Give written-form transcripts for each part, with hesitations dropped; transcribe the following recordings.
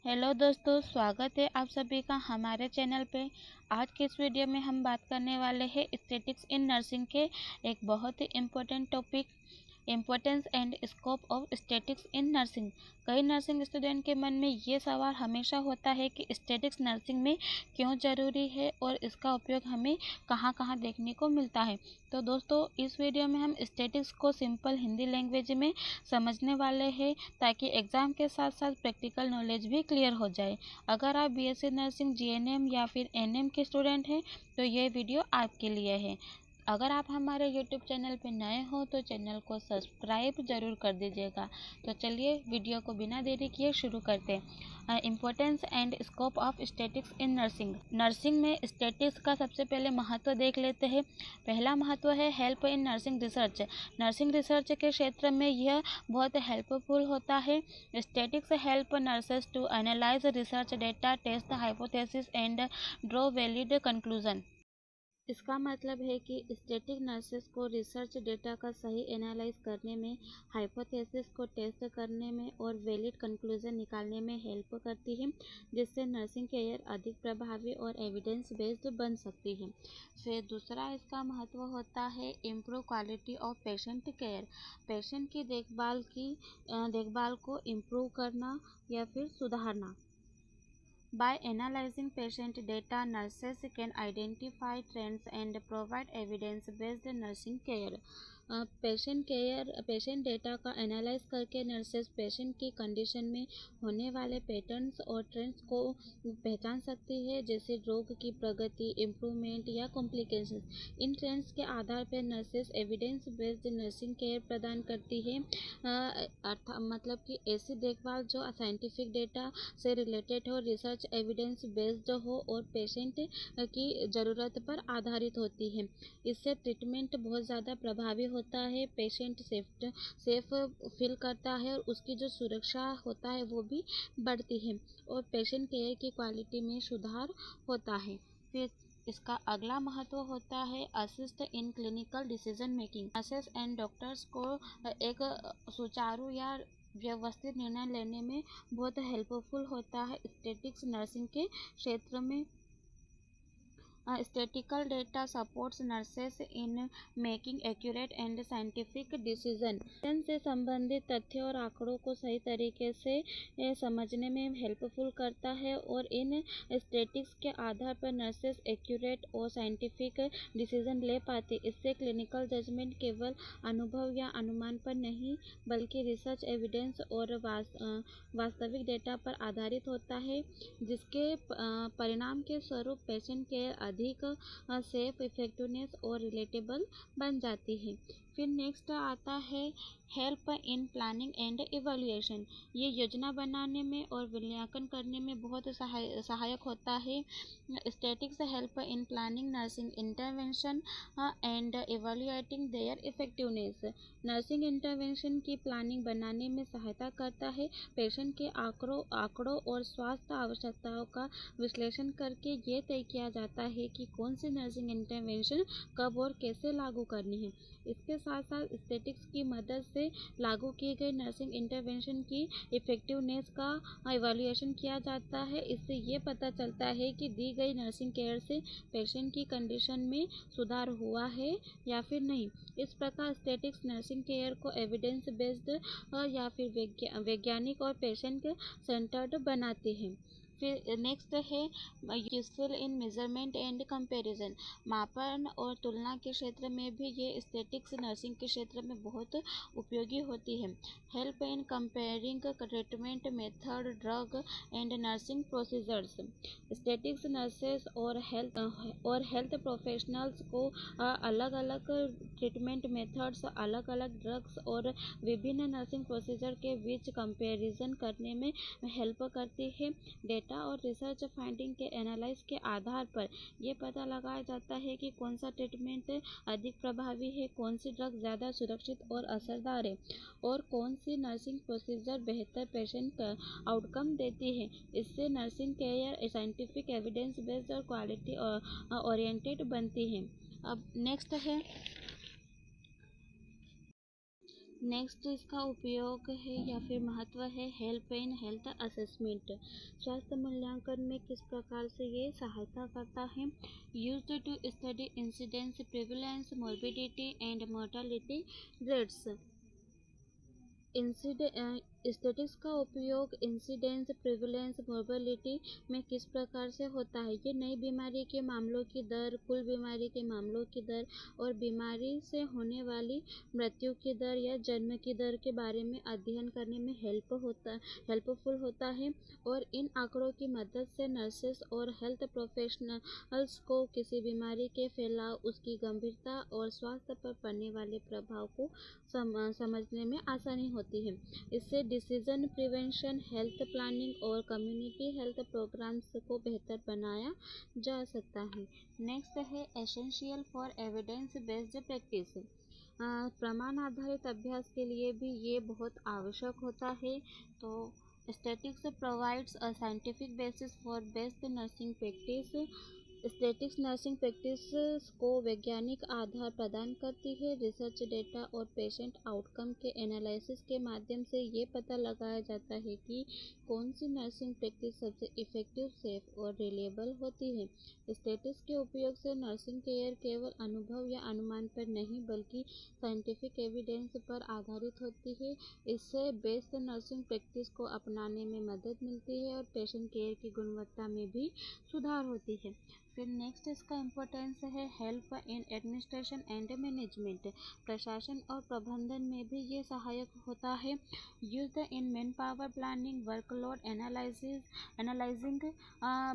Hello दोस्तों, स्वागत है आप सभी का हमारे चैनल पे। आज के इस वीडियो में हम बात करने वाले हैं स्टैटिक्स इन नर्सिंग के एक बहुत ही important topic, importance and scope of statistics in nursing. कई नर्सिंग स्टूडेंट के मन में ये सवाल हमेशा होता है कि स्टैटिक्स नर्सिंग में क्यों ज़रूरी है और इसका उपयोग हमें कहाँ कहाँ देखने को मिलता है। तो दोस्तों, इस वीडियो में हम स्टैटिक्स को सिंपल हिंदी लैंग्वेज में समझने वाले हैं ताकि एग्ज़ाम के साथ साथ प्रैक्टिकल नॉलेज भी क्लियर हो जाए। अगर आप बीएससी नर्सिंग, जीएनएम या फिर एनएम के स्टूडेंट हैं तो ये वीडियो आपके लिए है। अगर आप हमारे यूट्यूब चैनल पर नए हो तो चैनल को सब्सक्राइब ज़रूर कर दीजिएगा। तो चलिए वीडियो को बिना देरी किए शुरू करते हैं। Importance and scope of statistics in nursing. Nursing में स्टैटिक्स का सबसे पहले महत्व देख लेते हैं। पहला महत्व है help in nursing research. Nursing research के क्षेत्र में यह बहुत हेल्पफुल होता है। Statics help nurses to analyze research data, test hypothesis and draw valid conclusion. इसका मतलब है कि स्टैटिक नर्सेस को रिसर्च डेटा का सही एनालाइज करने में, हाइपोथेसिस को टेस्ट करने में और वैलिड कंक्लूजन निकालने में हेल्प करती है, जिससे नर्सिंग केयर अधिक प्रभावी और एविडेंस बेस्ड बन सकती है। फिर दूसरा इसका महत्व होता है improve quality of patient care. Patient की देखभाल को इम्प्रूव करना या फिर सुधारना। By analyzing patient data, nurses can identify trends and provide evidence-based nursing care. Patient data का एनालाइज करके नर्सेस पेशेंट की कंडीशन में होने वाले पैटर्न्स और ट्रेंड्स को पहचान सकती है, जैसे रोग की प्रगति, इम्प्रूवमेंट या कॉम्प्लिकेशंस। इन ट्रेंड्स के आधार पर nurses evidence based nursing care प्रदान करती है, मतलब कि ऐसी देखभाल जो साइंटिफिक डेटा से रिलेटेड हो, रिसर्च एविडेंस बेस्ड हो और पेशेंट की ज़रूरत पर आधारित होती है। इससे ट्रीटमेंट बहुत ज़्यादा प्रभावी होता है, पेशेंट सेफ फील करता है और उसकी जो सुरक्षा होता है वो भी बढ़ती है और पेशेंट केयर की क्वालिटी में सुधार होता है। फिर इसका अगला महत्व होता है assist in clinical decision making. Nurses and doctors को एक सुचारू या व्यवस्थित निर्णय लेने में बहुत हेल्पफुल होता है। स्टैटिक्स नर्सिंग के क्षेत्र में statistical data supports nurses in making accurate and scientific decision. से संबंधित तथ्यों और आंकड़ों को सही तरीके से समझने में हेल्पफुल करता है और इन स्टैटिक्स के आधार पर नर्सेस एक्यूरेट और साइंटिफिक डिसीजन ले पाती। इससे क्लिनिकल जजमेंट केवल अनुभव या अनुमान पर नहीं बल्कि रिसर्च एविडेंस और वास्तविक डेटा पर आधारित होता है, जिसके परिणाम के स्वरूप पेशेंट केयर अधिक सेफ, इफेक्टिवनेस और रिलेटेबल बन जाती है। फिर नेक्स्ट आता है help in planning and evaluation. ये योजना बनाने में और मूल्यांकन करने में बहुत सहायक होता है। Statics help in planning nursing intervention and evaluating their effectiveness. Nursing intervention की प्लानिंग बनाने में सहायता करता है। पेशेंट के आंकड़ों और स्वास्थ्य आवश्यकताओं का विश्लेषण करके ये तय किया जाता है कि कौन सी नर्सिंग इंटरवेंशन कब और कैसे लागू करनी है। इसके साथ साथ स्टैटिक्स की मदद से लागू की गई नर्सिंग इंटरवेंशन की इफेक्टिवनेस का इवैल्यूएशन किया जाता है। इससे ये पता चलता है कि दी गई नर्सिंग केयर से पेशेंट की कंडीशन में सुधार हुआ है या फिर नहीं। इस प्रकार स्टैटिक्स नर्सिंग केयर को एविडेंस बेस्ड या फिर वैज्ञानिक और पेशेंट सेंटर्ड बनाते हैं। फिर नेक्स्ट है useful in measurement and comparison. मापन और तुलना के क्षेत्र में भी ये स्टैटिक्स नर्सिंग के क्षेत्र में बहुत उपयोगी होती है। Help in comparing treatment method, drug and nursing procedures. Statics nurses और हेल्थ प्रोफेशनल्स को अलग अलग ट्रीटमेंट मेथड्स, अलग अलग ड्रग्स और विभिन्न नर्सिंग प्रोसीजर के बीच कंपैरिजन करने में हेल्प करती है। डेटा और रिसर्च फाइंडिंग के एनालाइज के आधार पर यह पता लगाया जाता है कि कौन सा ट्रीटमेंट अधिक प्रभावी है, कौन सी ड्रग ज़्यादा सुरक्षित और असरदार है और कौन सी नर्सिंग प्रोसीजर बेहतर पेशेंट आउटकम देती है। इससे nursing care scientific, evidence based और क्वालिटी ओरिएंटेड बनती है। अब नेक्स्ट है नेक्स्ट इसका उपयोग है या फिर महत्व है हेल्प इन हेल्थ असेसमेंट। स्वास्थ्य मूल्यांकन में किस प्रकार से ये सहायता करता है। Used to study incidence prevalence morbidity and mortality rates. Statistics का उपयोग इंसिडेंस प्रिविलेंस मोर्बिलिटी में किस प्रकार से होता है। ये नई बीमारी के मामलों की दर, कुल बीमारी के मामलों की दर और बीमारी से होने वाली मृत्यु की दर या जन्म की दर के बारे में अध्ययन करने में हेल्पफुल होता है और इन आंकड़ों की मदद से नर्सेस और हेल्थ प्रोफेशनल्स को किसी बीमारी के फैलाव, उसकी गंभीरता और स्वास्थ्य पर पड़ने वाले प्रभाव को समझने में आसानी होती है। इससे डिसीजन प्रिवेंशन, हेल्थ प्लानिंग और कम्युनिटी हेल्थ प्रोग्राम्स को बेहतर बनाया जा सकता है। नेक्स्ट है essential for evidence based practice. प्रमाण आधारित अभ्यास के लिए भी ये बहुत आवश्यक होता है। तो statistics provides a scientific basis for best nursing practice. Statistics nursing practice को वैज्ञानिक आधार प्रदान करती है। रिसर्च डेटा और पेशेंट आउटकम के एनालिसिस के माध्यम से ये पता लगाया जाता है कि कौन सी नर्सिंग प्रैक्टिस सबसे इफेक्टिव, सेफ और रिलायबल होती है। स्टैटिस्टिक्स के उपयोग से नर्सिंग केयर केवल अनुभव या अनुमान पर नहीं बल्कि साइंटिफिक एविडेंस पर आधारित होती है। इससे बेस्ट नर्सिंग प्रैक्टिस को अपनाने में मदद मिलती है और पेशेंट केयर की गुणवत्ता में भी सुधार होती है। फिर नेक्स्ट इसका इम्पोर्टेंस है help in administration and management. प्रशासन और प्रबंधन में भी ये सहायक होता है। Used in man power planning, workload analyzing,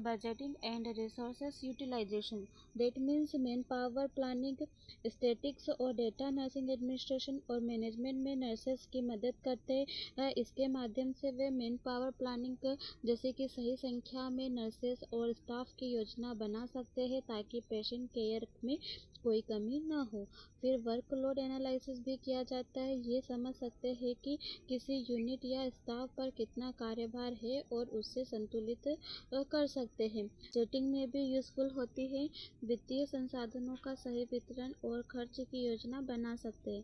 budgeting and resources utilization. That means man power planning, statistics और डेटा नर्सिंग एडमिनिस्ट्रेशन और मैनेजमेंट में नर्सेस की मदद करते हैं। इसके माध्यम से वे मैन पावर प्लानिंग जैसे कि सही संख्या में नर्सेस और स्टाफ की योजना बना सकते हैं ताकि पेशेंट केयर में कोई कमी न हो। फिर वर्कलोड एनालिसिस भी किया जाता है। ये समझ सकते हैं कि किसी यूनिट या स्टाफ पर कितना कार्यभार है और उससे संतुलित कर सकते हैं। बजटिंग में भी यूजफुल होती है। वित्तीय संसाधनों का सही वितरण और खर्च की योजना बना सकते हैं।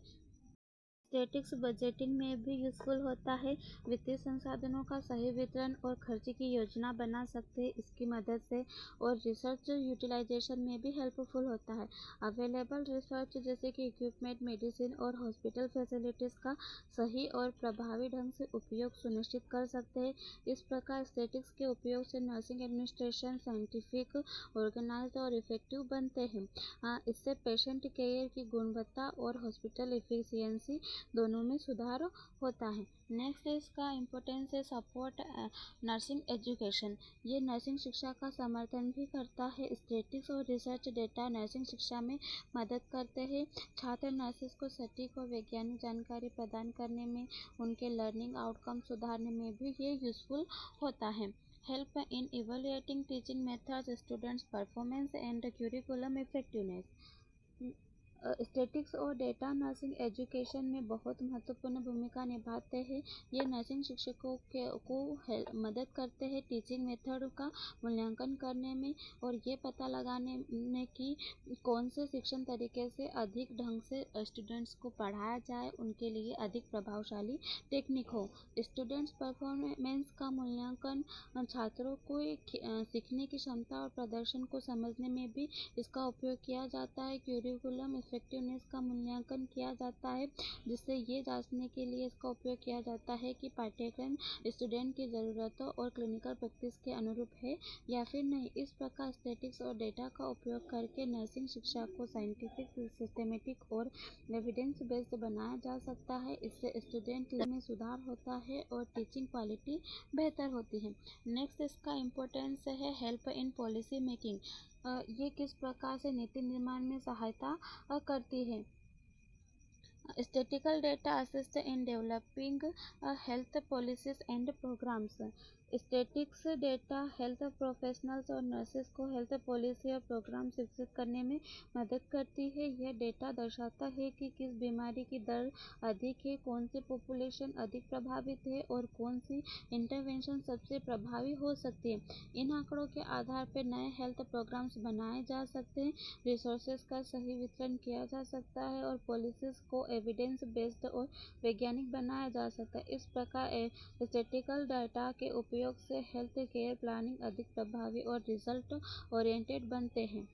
स्टैटिस्टिक्स बजटिंग में भी यूजफुल होता है। वित्तीय संसाधनों का सही वितरण और खर्च की योजना बना सकते हैं इसकी मदद से। और रिसर्च यूटिलाइजेशन में भी हेल्पफुल होता है। अवेलेबल रिसर्च जैसे कि इक्विपमेंट, मेडिसिन और हॉस्पिटल फैसिलिटीज़ का सही और प्रभावी ढंग से उपयोग सुनिश्चित कर सकते हैं। इस प्रकार स्टैटिस्टिक्स के उपयोग से नर्सिंग एडमिनिस्ट्रेशन साइंटिफिक, ऑर्गेनाइज्ड और इफेक्टिव बनते हैं। इससे पेशेंट केयर की गुणवत्ता और हॉस्पिटल एफिशिएंसी दोनों में सुधार होता है। नेक्स्ट इसका इम्पोर्टेंस है सपोर्ट नर्सिंग एजुकेशन। ये नर्सिंग शिक्षा का समर्थन भी करता है। स्टैटिस्टिक्स और रिसर्च डेटा नर्सिंग शिक्षा में मदद करते हैं। छात्र नर्सेस को सटीक और वैज्ञानिक जानकारी प्रदान करने में, उनके लर्निंग आउटकम सुधारने में भी ये यूजफुल होता है। Help in evaluating teaching methods, students performance and curriculum effectiveness. Statistics और डेटा नर्सिंग एजुकेशन में बहुत महत्वपूर्ण भूमिका निभाते हैं। ये नर्सिंग शिक्षकों को मदद करते हैं टीचिंग मेथड का मूल्यांकन करने में और ये पता लगाने में कि कौन से शिक्षण तरीके से अधिक ढंग से स्टूडेंट्स को पढ़ाया जाए, उनके लिए अधिक प्रभावशाली टेक्निक हो। स्टूडेंट्स परफॉर्मेंस का मूल्यांकन छात्रों को सीखने की क्षमता और प्रदर्शन को समझने में भी इसका उपयोग किया जाता है। क्यूरिकुलम इफेक्टिवनेस का मूल्यांकन किया जाता है जिससे ये जांचने के लिए इसका उपयोग किया जाता है कि पाठ्यक्रम स्टूडेंट की ज़रूरतों और क्लिनिकल प्रैक्टिस के अनुरूप है या फिर नहीं। इस प्रकार स्टैटिस्टिक्स और डेटा का उपयोग करके नर्सिंग शिक्षा को साइंटिफिक, सिस्टेमेटिक और एविडेंस बेस्ड बनाया जा सकता है। इससे स्टूडेंट में सुधार होता है और टीचिंग क्वालिटी बेहतर होती है। नेक्स्ट इसका इम्पोर्टेंस है हेल्प इन पॉलिसी मेकिंग। ये किस प्रकार से नीति निर्माण में सहायता करती है। Statistical data assist in developing health policies and programmes. Statistics data health professionals और नर्सेस को हेल्थ पॉलिसी और प्रोग्राम विकसित करने में मदद करती है। यह डेटा दर्शाता है कि किस बीमारी की दर अधिक है, कौन सी पॉपुलेशन अधिक प्रभावित है और कौन सी इंटरवेंशन सबसे प्रभावी हो सकती है। इन आंकड़ों के आधार पर नए हेल्थ प्रोग्राम्स बनाए जा सकते हैं, रिसोर्सेज का सही वितरण किया जा सकता है और पॉलिसीज को एविडेंस बेस्ड और वैज्ञानिक बनाया जा सकता है। इस प्रकार स्टैटिस्टिकल डाटा के उपयोग से हेल्थ केयर प्लानिंग अधिक प्रभावी और रिजल्ट ओरिएंटेड बनते हैं।